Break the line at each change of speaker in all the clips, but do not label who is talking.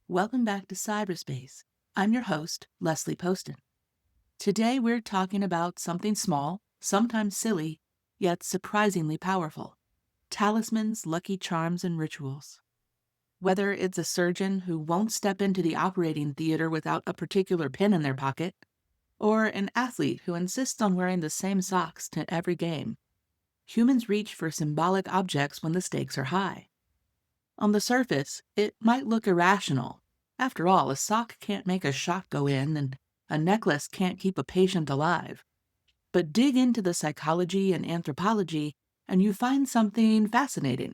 Welcome back to Cyberspace. I'm your host, Leslie Poston. Today we're talking about something small, sometimes silly, yet surprisingly powerful: talismans, lucky charms, and rituals. Whether it's a surgeon who won't step into the operating theater without a particular pin in their pocket, or an athlete who insists on wearing the same socks to every game, humans reach for symbolic objects when the stakes are high. On the surface, it might look irrational. After all, a sock can't make a shot go in, and a necklace can't keep a patient alive. But dig into the psychology and anthropology, and you find something fascinating.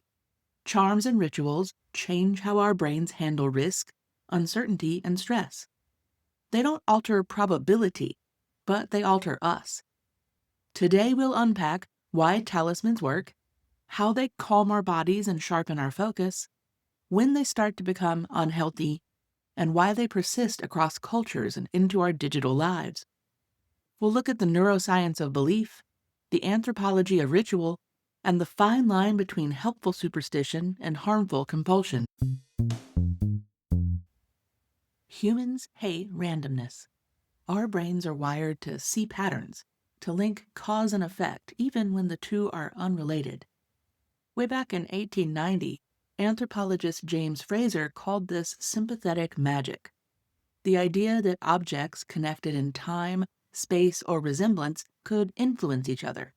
Charms and rituals change how our brains handle risk, uncertainty, and stress. They don't alter probability, but they alter us. Today we'll unpack why talismans work, how they calm our bodies and sharpen our focus, when they start to become unhealthy, and why they persist across cultures and into our digital lives. We'll look at the neuroscience of belief, the anthropology of ritual, and the fine line between helpful superstition and harmful compulsion. Humans hate randomness. Our brains are wired to see patterns, to link cause and effect, even when the two are unrelated. Way back in 1890, anthropologist James Frazer called this sympathetic magic. The idea that objects connected in time, space, or resemblance could influence each other.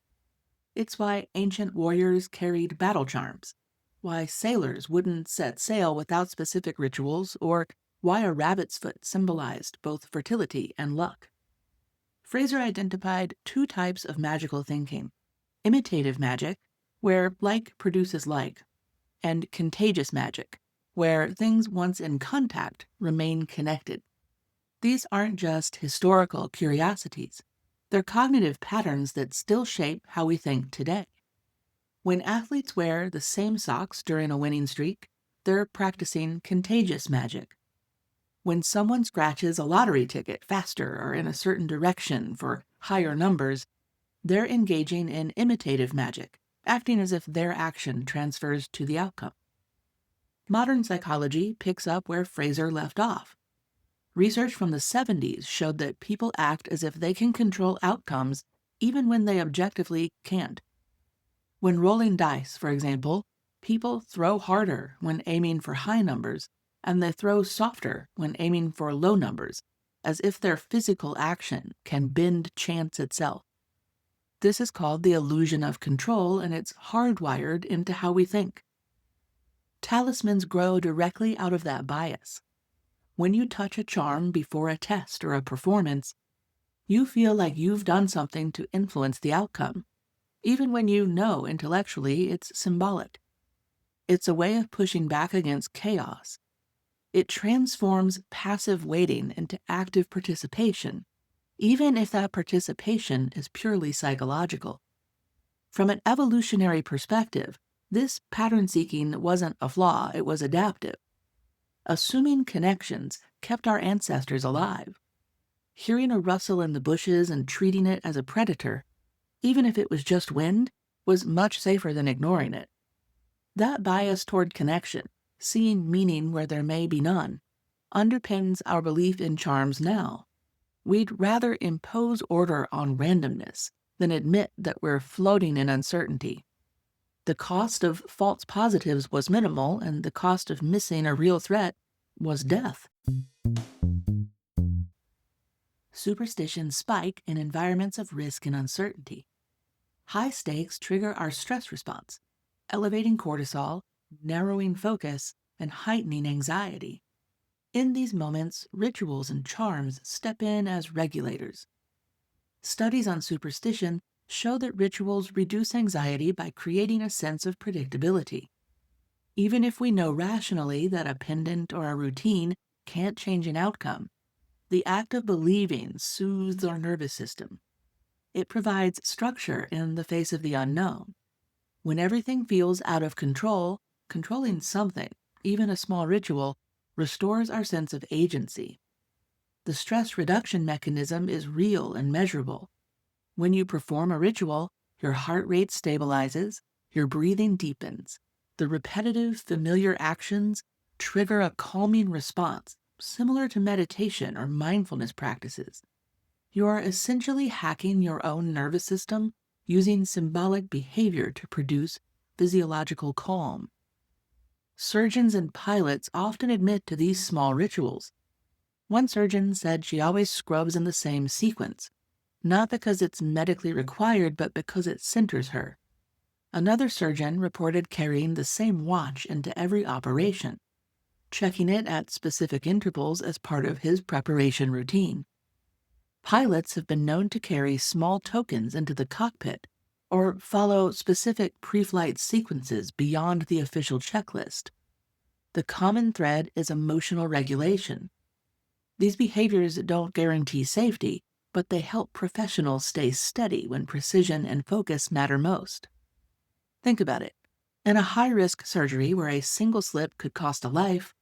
It's why ancient warriors carried battle charms, why sailors wouldn't set sail without specific rituals, or why a rabbit's foot symbolized both fertility and luck. Frazer identified two types of magical thinking: imitative magic, where like produces like, and contagious magic, where things once in contact remain connected. These aren't just historical curiosities. They're cognitive patterns that still shape how we think today. When athletes wear the same socks during a winning streak, they're practicing contagious magic. When someone scratches a lottery ticket faster or in a certain direction for higher numbers, they're engaging in imitative magic, acting as if their action transfers to the outcome. Modern psychology picks up where Frazer left off. Research from the 70s showed that people act as if they can control outcomes even when they objectively can't. When rolling dice, for example, people throw harder when aiming for high numbers, and they throw softer when aiming for low numbers, as if their physical action can bend chance itself. This is called the illusion of control, and it's hardwired into how we think. Talismans grow directly out of that bias. When you touch a charm before a test or a performance, you feel like you've done something to influence the outcome, even when you know intellectually it's symbolic. It's a way of pushing back against chaos. It transforms passive waiting into active participation, even if that participation is purely psychological. From an evolutionary perspective, this pattern seeking wasn't a flaw, it was adaptive. Assuming connections kept our ancestors alive. Hearing a rustle in the bushes and treating it as a predator, even if it was just wind, was much safer than ignoring it. That bias toward connection, seeing meaning where there may be none, underpins our belief in charms now. We'd rather impose order on randomness than admit that we're floating in uncertainty. The cost of false positives was minimal, and the cost of missing a real threat was death. Superstitions spike in environments of risk and uncertainty. High stakes trigger our stress response, elevating cortisol, narrowing focus, and heightening anxiety. In these moments, rituals and charms step in as regulators. Studies on superstition show that rituals reduce anxiety by creating a sense of predictability. Even if we know rationally that a pendant or a routine can't change an outcome, the act of believing soothes our nervous system. It provides structure in the face of the unknown. When everything feels out of control, controlling something, even a small ritual, restores our sense of agency. The stress reduction mechanism is real and measurable. When you perform a ritual, your heart rate stabilizes, your breathing deepens. The repetitive, familiar actions trigger a calming response, similar to meditation or mindfulness practices. You are essentially hacking your own nervous system using symbolic behavior to produce physiological calm. Surgeons and pilots often admit to these small rituals. One surgeon said she always scrubs in the same sequence, not because it's medically required, but because it centers her. Another surgeon reported carrying the same watch into every operation, checking it at specific intervals as part of his preparation routine. Pilots have been known to carry small tokens into the cockpit or follow specific pre-flight sequences beyond the official checklist. The common thread is emotional regulation. These behaviors don't guarantee safety, but they help professionals stay steady when precision and focus matter most. Think about it. In a high-risk surgery where a single slip could cost a life,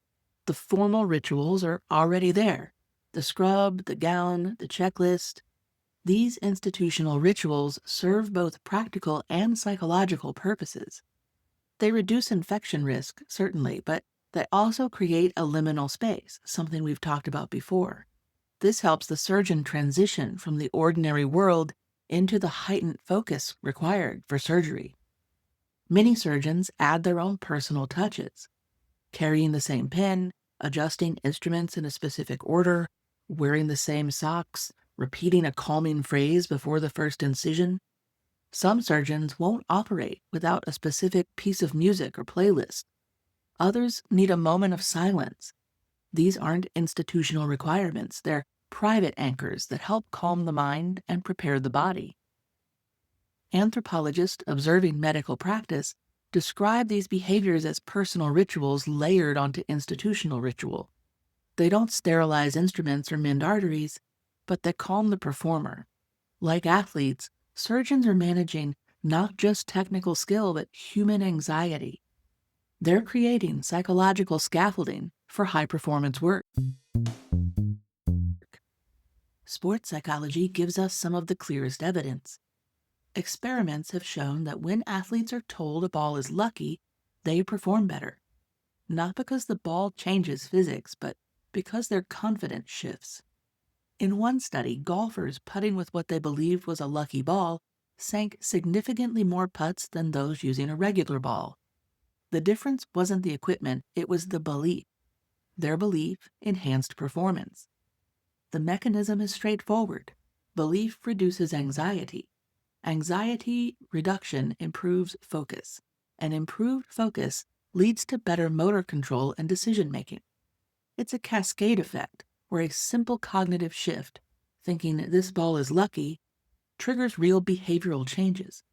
the formal rituals are already there. The scrub, the gown, the checklist. These institutional rituals serve both practical and psychological purposes. They reduce infection risk, certainly, but they also create a liminal space, something we've talked about before. This helps the surgeon transition from the ordinary world into the heightened focus required for surgery. Many surgeons add their own personal touches, carrying the same pen, adjusting instruments in a specific order, wearing the same socks, repeating a calming phrase before the first incision. Some surgeons won't operate without a specific piece of music or playlist. Others need a moment of silence. These aren't institutional requirements, they're private anchors that help calm the mind and prepare the body. Anthropologists observing medical practice describe these behaviors as personal rituals layered onto institutional ritual. They don't sterilize instruments or mend arteries, but they calm the performer. Like athletes, surgeons are managing not just technical skill, but human anxiety. They're creating psychological scaffolding for high-performance work. Sports psychology gives us some of the clearest evidence. Experiments have shown that when athletes are told a ball is lucky, they perform better. Not because the ball changes physics, but because their confidence shifts. In one study, golfers putting with what they believed was a lucky ball sank significantly more putts than those using a regular ball. The difference wasn't the equipment, it was the belief. Their belief enhanced performance. The mechanism is straightforward. Belief reduces anxiety. Anxiety reduction improves focus, and improved focus leads to better motor control and decision-making. It's a cascade effect where a simple cognitive shift, thinking this ball is lucky, triggers real behavioral changes.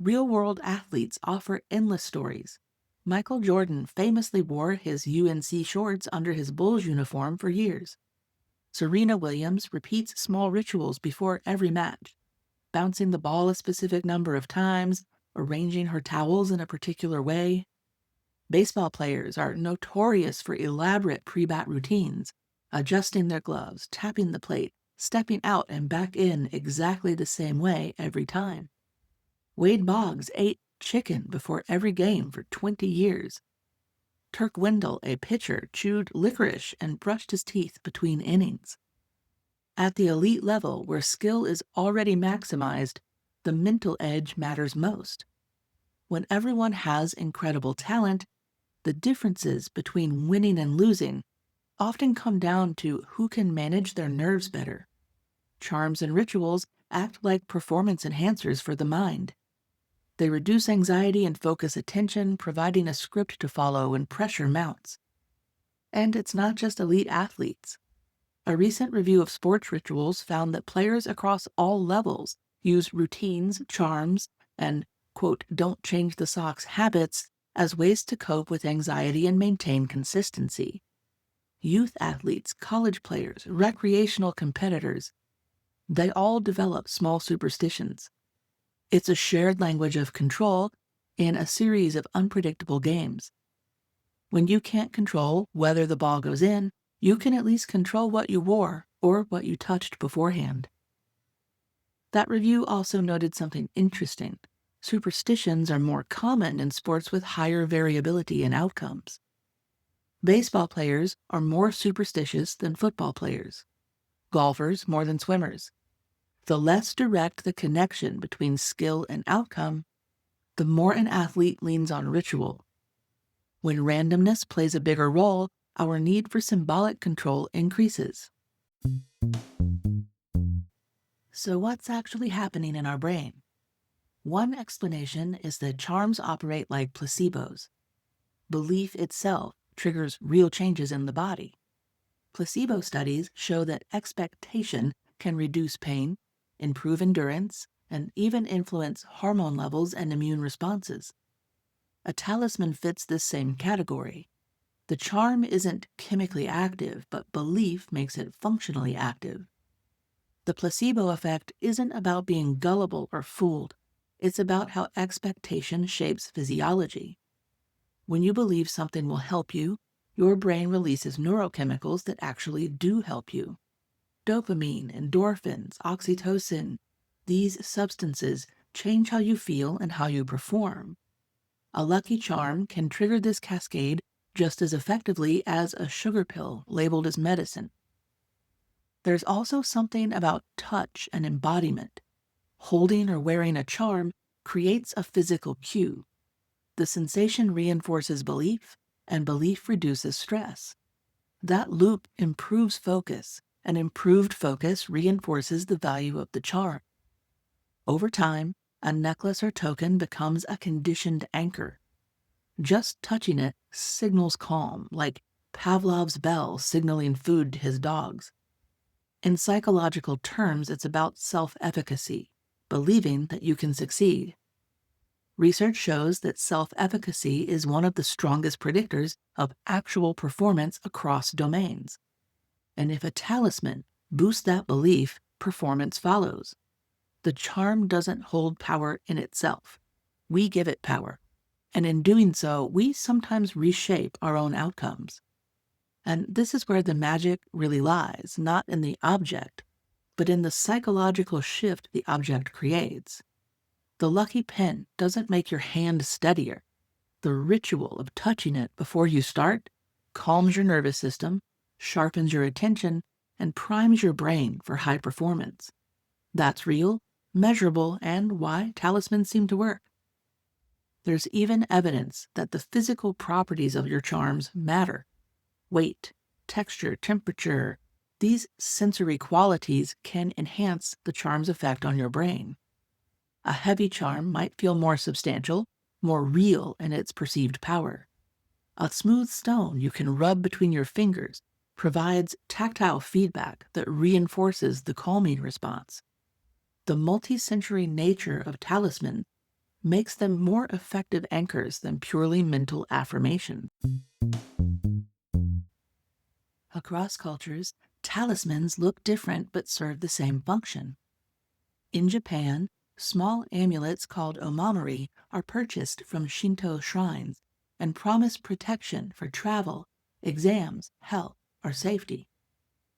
Real-world athletes offer endless stories. Michael Jordan famously wore his UNC shorts under his Bulls uniform for years. Serena Williams repeats small rituals before every match, bouncing the ball a specific number of times, arranging her towels in a particular way. Baseball players are notorious for elaborate pre-bat routines, adjusting their gloves, tapping the plate, stepping out and back in exactly the same way every time. Wade Boggs ate chicken before every game for 20 years. Turk Wendell, a pitcher, chewed licorice and brushed his teeth between innings. At the elite level, where skill is already maximized, the mental edge matters most. When everyone has incredible talent, the differences between winning and losing often come down to who can manage their nerves better. Charms and rituals act like performance enhancers for the mind. They reduce anxiety and focus attention, providing a script to follow when pressure mounts. And it's not just elite athletes. A recent review of sports rituals found that players across all levels use routines, charms, and, quote, don't change the socks habits as ways to cope with anxiety and maintain consistency. Youth athletes, college players, recreational competitors, they all develop small superstitions. It's a shared language of control in a series of unpredictable games. When you can't control whether the ball goes in, you can at least control what you wore or what you touched beforehand. That review also noted something interesting. Superstitions are more common in sports with higher variability in outcomes. Baseball players are more superstitious than football players, golfers more than swimmers. The less direct the connection between skill and outcome, the more an athlete leans on ritual. When randomness plays a bigger role, our need for symbolic control increases. So what's actually happening in our brain? One explanation is that charms operate like placebos. Belief itself triggers real changes in the body. Placebo studies show that expectation can reduce pain, improve endurance, and even influence hormone levels and immune responses. A talisman fits this same category. The charm isn't chemically active, but belief makes it functionally active. The placebo effect isn't about being gullible or fooled. It's about how expectation shapes physiology. When you believe something will help you, your brain releases neurochemicals that actually do help you. Dopamine, endorphins, oxytocin. These substances change how you feel and how you perform. A lucky charm can trigger this cascade just as effectively as a sugar pill labeled as medicine. There's also something about touch and embodiment. Holding or wearing a charm creates a physical cue. The sensation reinforces belief, and belief reduces stress. That loop improves focus, and improved focus reinforces the value of the charm. Over time, a necklace or token becomes a conditioned anchor. Just touching it signals calm, like Pavlov's bell signaling food to his dogs. In psychological terms, it's about self-efficacy, believing that you can succeed. Research shows that self-efficacy is one of the strongest predictors of actual performance across domains. And if a talisman boosts that belief, performance follows. The charm doesn't hold power in itself. We give it power. And in doing so, we sometimes reshape our own outcomes. And this is where the magic really lies, not in the object, but in the psychological shift the object creates. The lucky pen doesn't make your hand steadier. The ritual of touching it before you start calms your nervous system, sharpens your attention, and primes your brain for high performance. That's real, measurable, and why talismans seem to work. There's even evidence that the physical properties of your charms matter. Weight, texture, temperature, these sensory qualities can enhance the charm's effect on your brain. A heavy charm might feel more substantial, more real in its perceived power. A smooth stone you can rub between your fingers provides tactile feedback that reinforces the calming response. The multi-sensory nature of talismans makes them more effective anchors than purely mental affirmation. Across cultures, talismans look different but serve the same function. In Japan, small amulets called omamori are purchased from Shinto shrines and promise protection for travel, exams, health, or safety.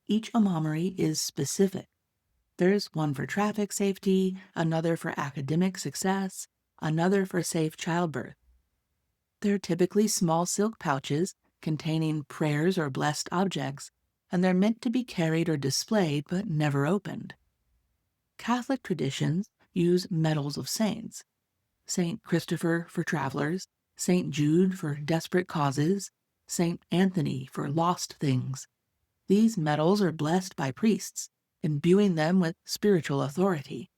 Each omamori is specific. There's one for traffic safety, another for academic success, another for safe childbirth. They're typically small silk pouches containing prayers or blessed objects, and they're meant to be carried or displayed but never opened. Catholic traditions use medals of saints. Saint Christopher for travelers, Saint Jude for desperate causes, Saint Anthony for lost things. These medals are blessed by priests, imbuing them with spiritual authority.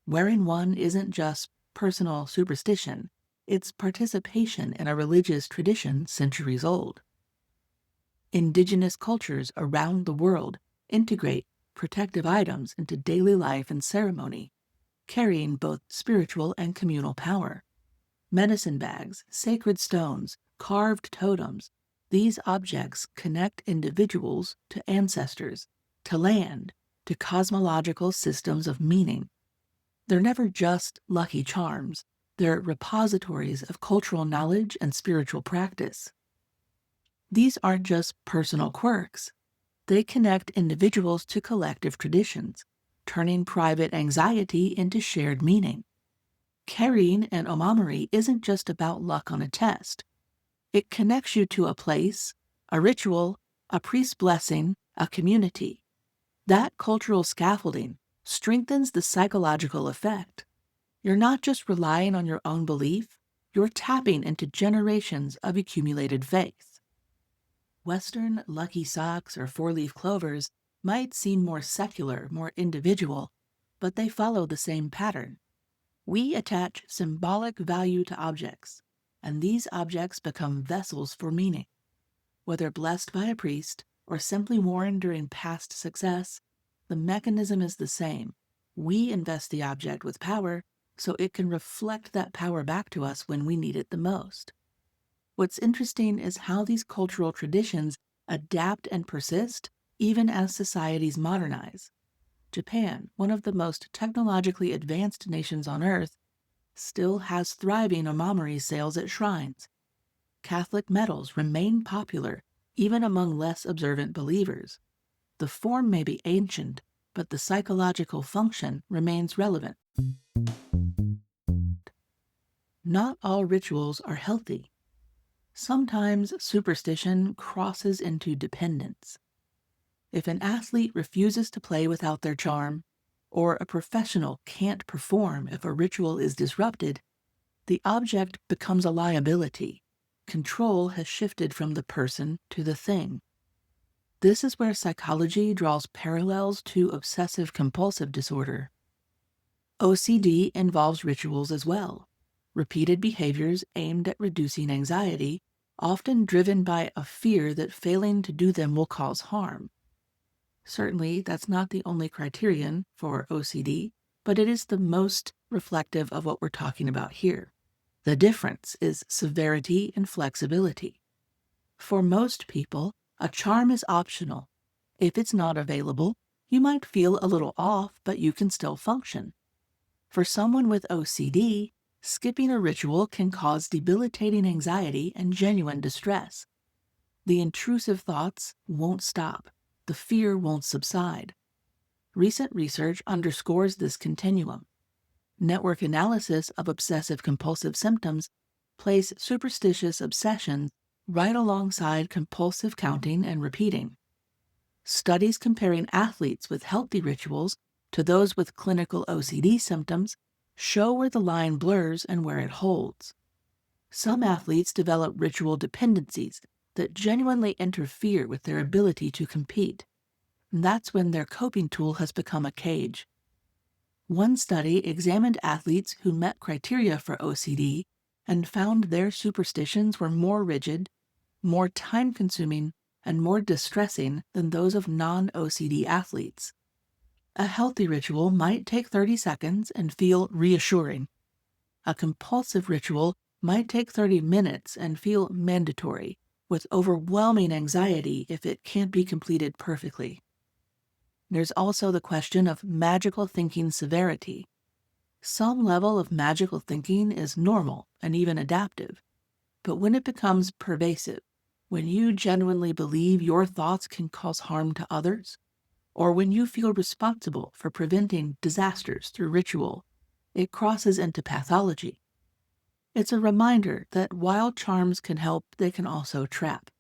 Wearing one isn't just personal superstition, it's participation in a religious tradition centuries old. Indigenous cultures around the world integrate protective items into daily life and ceremony, carrying both spiritual and communal power. Medicine bags, sacred stones, carved totems, these objects connect individuals to ancestors, to land, to cosmological systems of meaning. They're never just lucky charms. They're repositories of cultural knowledge and spiritual practice. These aren't just personal quirks. They connect individuals to collective traditions, turning private anxiety into shared meaning. Carrying an omamori isn't just about luck on a test. It connects you to a place, A ritual, a priest's blessing, a community. That cultural scaffolding strengthens the psychological effect. You're not just relying on your own belief, you're tapping into generations of accumulated faith. Western lucky socks or four-leaf clovers might seem more secular, more individual, but they follow the same pattern. We attach symbolic value to objects, and these objects become vessels for meaning. Whether blessed by a priest or simply worn during past success, the mechanism is the same. We invest the object with power so it can reflect that power back to us when we need it the most. What's interesting is how these cultural traditions adapt and persist even as societies modernize. Japan, one of the most technologically advanced nations on Earth, still has thriving omamori sales at shrines. Catholic medals remain popular even among less observant believers. The form may be ancient, but the psychological function remains relevant. Not all rituals are healthy. Sometimes superstition crosses into dependence. If an athlete refuses to play without their charm, or a professional can't perform if a ritual is disrupted, the object becomes a liability. Control has shifted from the person to the thing. This is where psychology draws parallels to obsessive-compulsive disorder. OCD involves rituals as well, repeated behaviors aimed at reducing anxiety, often driven by a fear that failing to do them will cause harm. Certainly, that's not the only criterion for OCD, but it is the most reflective of what we're talking about here. The difference is severity and flexibility. For most people, a charm is optional. If it's not available, you might feel a little off, but you can still function. For someone with OCD, skipping a ritual can cause debilitating anxiety and genuine distress. The intrusive thoughts won't stop. The fear won't subside. Recent research underscores this continuum. Network analysis of obsessive-compulsive symptoms place superstitious obsessions right alongside compulsive counting and repeating. Studies comparing athletes with healthy rituals to those with clinical OCD symptoms show where the line blurs and where it holds. Some athletes develop ritual dependencies that genuinely interfere with their ability to compete. That's when their coping tool has become a cage. One study examined athletes who met criteria for OCD and found their superstitions were more rigid, more time-consuming, and more distressing than those of non-OCD athletes. A healthy ritual might take 30 seconds and feel reassuring. A compulsive ritual might take 30 minutes and feel mandatory, with overwhelming anxiety if it can't be completed perfectly. There's also the question of magical thinking severity. Some level of magical thinking is normal and even adaptive, but when it becomes pervasive, when you genuinely believe your thoughts can cause harm to others, or when you feel responsible for preventing disasters through ritual, it crosses into pathology. It's a reminder that while charms can help, they can also trap.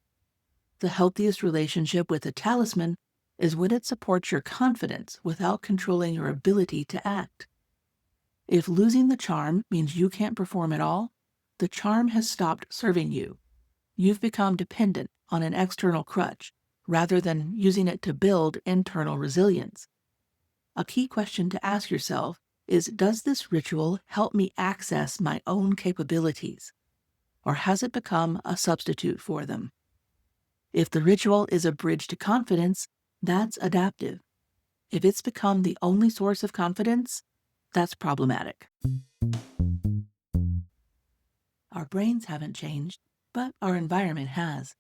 The healthiest relationship with a talisman is when it supports your confidence without controlling your ability to act. If losing the charm means you can't perform at all, the charm has stopped serving you. You've become dependent on an external crutch rather than using it to build internal resilience. A key question to ask yourself is, does this ritual help me access my own capabilities, or has it become a substitute for them? If the ritual is a bridge to confidence, that's adaptive. If it's become the only source of confidence, that's problematic. Our brains haven't changed, but our environment has.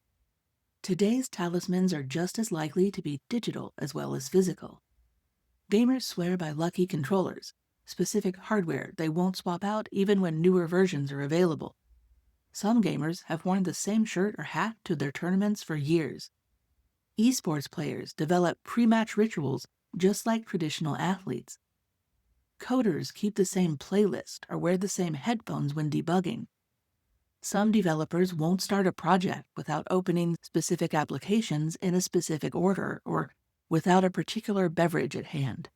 Today's talismans are just as likely to be digital as well as physical. Gamers swear by lucky controllers, specific hardware they won't swap out even when newer versions are available. Some gamers have worn the same shirt or hat to their tournaments for years. Esports players develop pre-match rituals just like traditional athletes. Coders keep the same playlist or wear the same headphones when debugging. Some developers won't start a project without opening specific applications in a specific order or without a particular beverage at hand.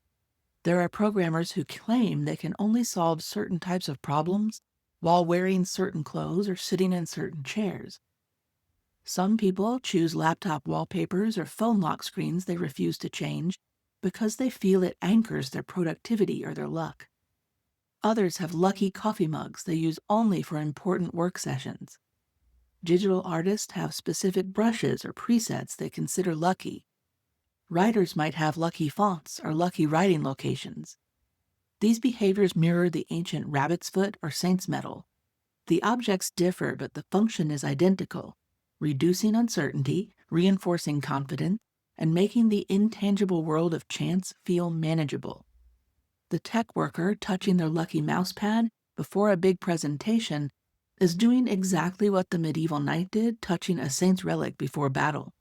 There are programmers who claim they can only solve certain types of problems while wearing certain clothes or sitting in certain chairs. Some people choose laptop wallpapers or phone lock screens they refuse to change because they feel it anchors their productivity or their luck. Others have lucky coffee mugs they use only for important work sessions. Digital artists have specific brushes or presets they consider lucky. Writers might have lucky fonts or lucky writing locations. These behaviors mirror the ancient rabbit's foot or saint's medal. The objects differ, but the function is identical, reducing uncertainty, reinforcing confidence, and making the intangible world of chance feel manageable. The tech worker touching their lucky mousepad before a big presentation is doing exactly what the medieval knight did touching a saint's relic before battle.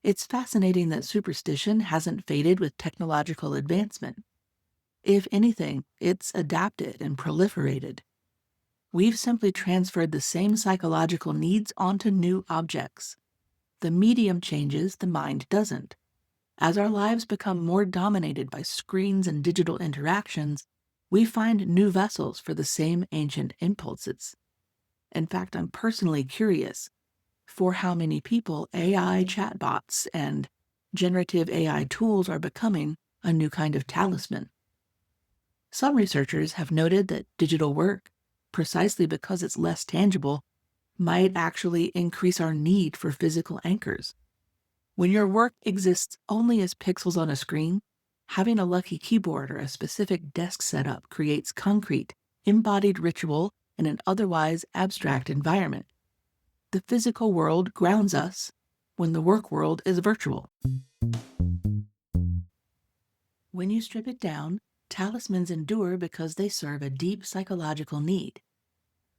It's fascinating that superstition hasn't faded with technological advancement. If anything, it's adapted and proliferated. We've simply transferred the same psychological needs onto new objects. The medium changes, the mind doesn't. As our lives become more dominated by screens and digital interactions, we find new vessels for the same ancient impulses. In fact, I'm personally curious for how many people AI chatbots and generative AI tools are becoming a new kind of talisman. Some researchers have noted that digital work, precisely because it's less tangible, might actually increase our need for physical anchors. When your work exists only as pixels on a screen, having a lucky keyboard or a specific desk setup creates concrete, embodied ritual in an otherwise abstract environment. The physical world grounds us when the work world is virtual. When you strip it down, talismans endure because they serve a deep psychological need.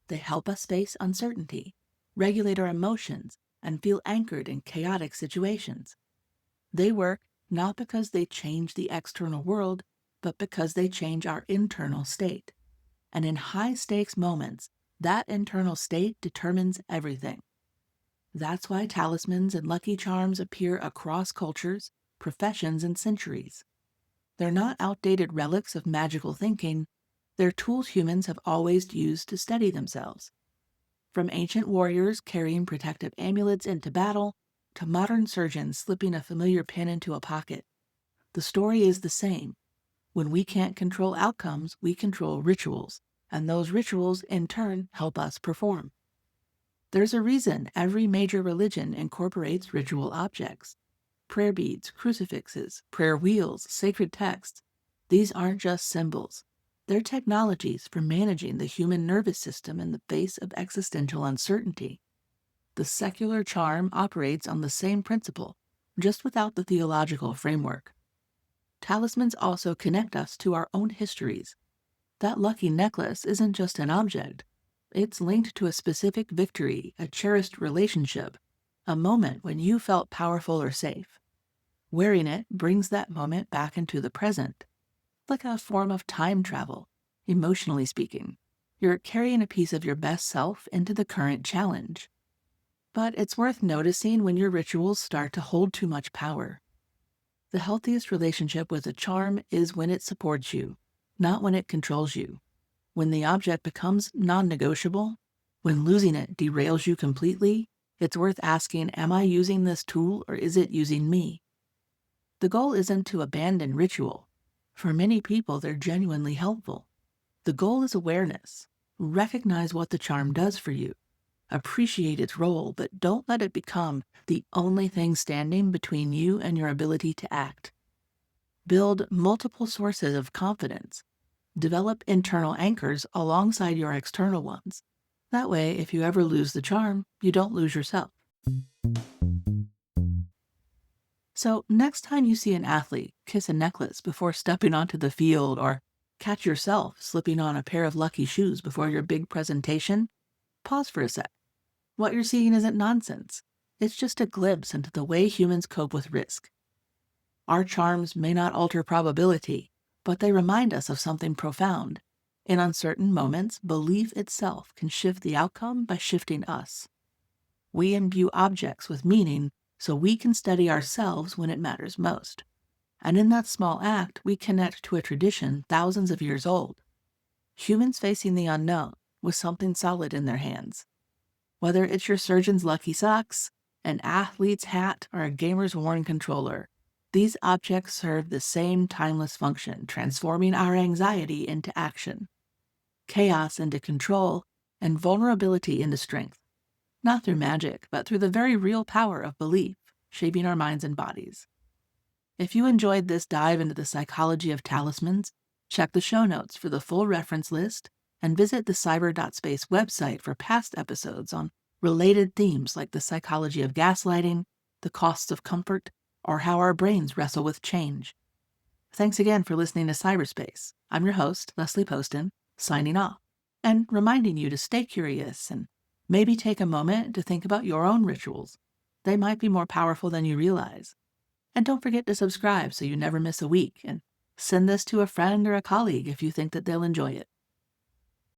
They help us face uncertainty, regulate our emotions, and feel anchored in chaotic situations. They work not because they change the external world, but because they change our internal state. And in high-stakes moments, that internal state determines everything. That's why talismans and lucky charms appear across cultures, professions, and centuries. They're not outdated relics of magical thinking. They're tools humans have always used to steady themselves. From ancient warriors carrying protective amulets into battle to modern surgeons slipping a familiar pin into a pocket, the story is the same. When we can't control outcomes, we control rituals, and those rituals, in turn, help us perform. There's a reason every major religion incorporates ritual objects. Prayer beads, crucifixes, prayer wheels, sacred texts. These aren't just symbols. They're technologies for managing the human nervous system in the face of existential uncertainty. The secular charm operates on the same principle, just without the theological framework. Talismans also connect us to our own histories. That lucky necklace isn't just an object. It's linked to a specific victory, a cherished relationship, a moment when you felt powerful or safe. Wearing it brings that moment back into the present, like a form of time travel, emotionally speaking. You're carrying a piece of your best self into the current challenge. But it's worth noticing when your rituals start to hold too much power. The healthiest relationship with a charm is when it supports you, not when it controls you. When the object becomes non-negotiable, when losing it derails you completely, it's worth asking, am I using this tool or is it using me? The goal isn't to abandon ritual. For many people, they're genuinely helpful. The goal is awareness. Recognize what the charm does for you. Appreciate its role, but don't let it become the only thing standing between you and your ability to act. Build multiple sources of confidence. Develop internal anchors alongside your external ones. That way, if you ever lose the charm, you don't lose yourself. So next time you see an athlete kiss a necklace before stepping onto the field or catch yourself slipping on a pair of lucky shoes before your big presentation, pause for a sec. What you're seeing isn't nonsense. It's just a glimpse into the way humans cope with risk. Our charms may not alter probability, but they remind us of something profound. In uncertain moments, belief itself can shift the outcome by shifting us. We imbue objects with meaning so we can study ourselves when it matters most. And in that small act, we connect to a tradition thousands of years old. Humans facing the unknown with something solid in their hands. Whether it's your surgeon's lucky socks, an athlete's hat, or a gamer's worn controller, these objects serve the same timeless function, transforming our anxiety into action, chaos into control, and vulnerability into strength. Not through magic, but through the very real power of belief, shaping our minds and bodies. If you enjoyed this dive into the psychology of talismans, check the show notes for the full reference list and visit the cyber.space website for past episodes on related themes like the psychology of gaslighting, the costs of comfort, or how our brains wrestle with change. Thanks again for listening to Cyberspace. I'm your host, Leslie Poston, signing off, and reminding you to stay curious and maybe take a moment to think about your own rituals. They might be more powerful than you realize. And don't forget to subscribe so you never miss a week, and send this to a friend or a colleague if you think that they'll enjoy it.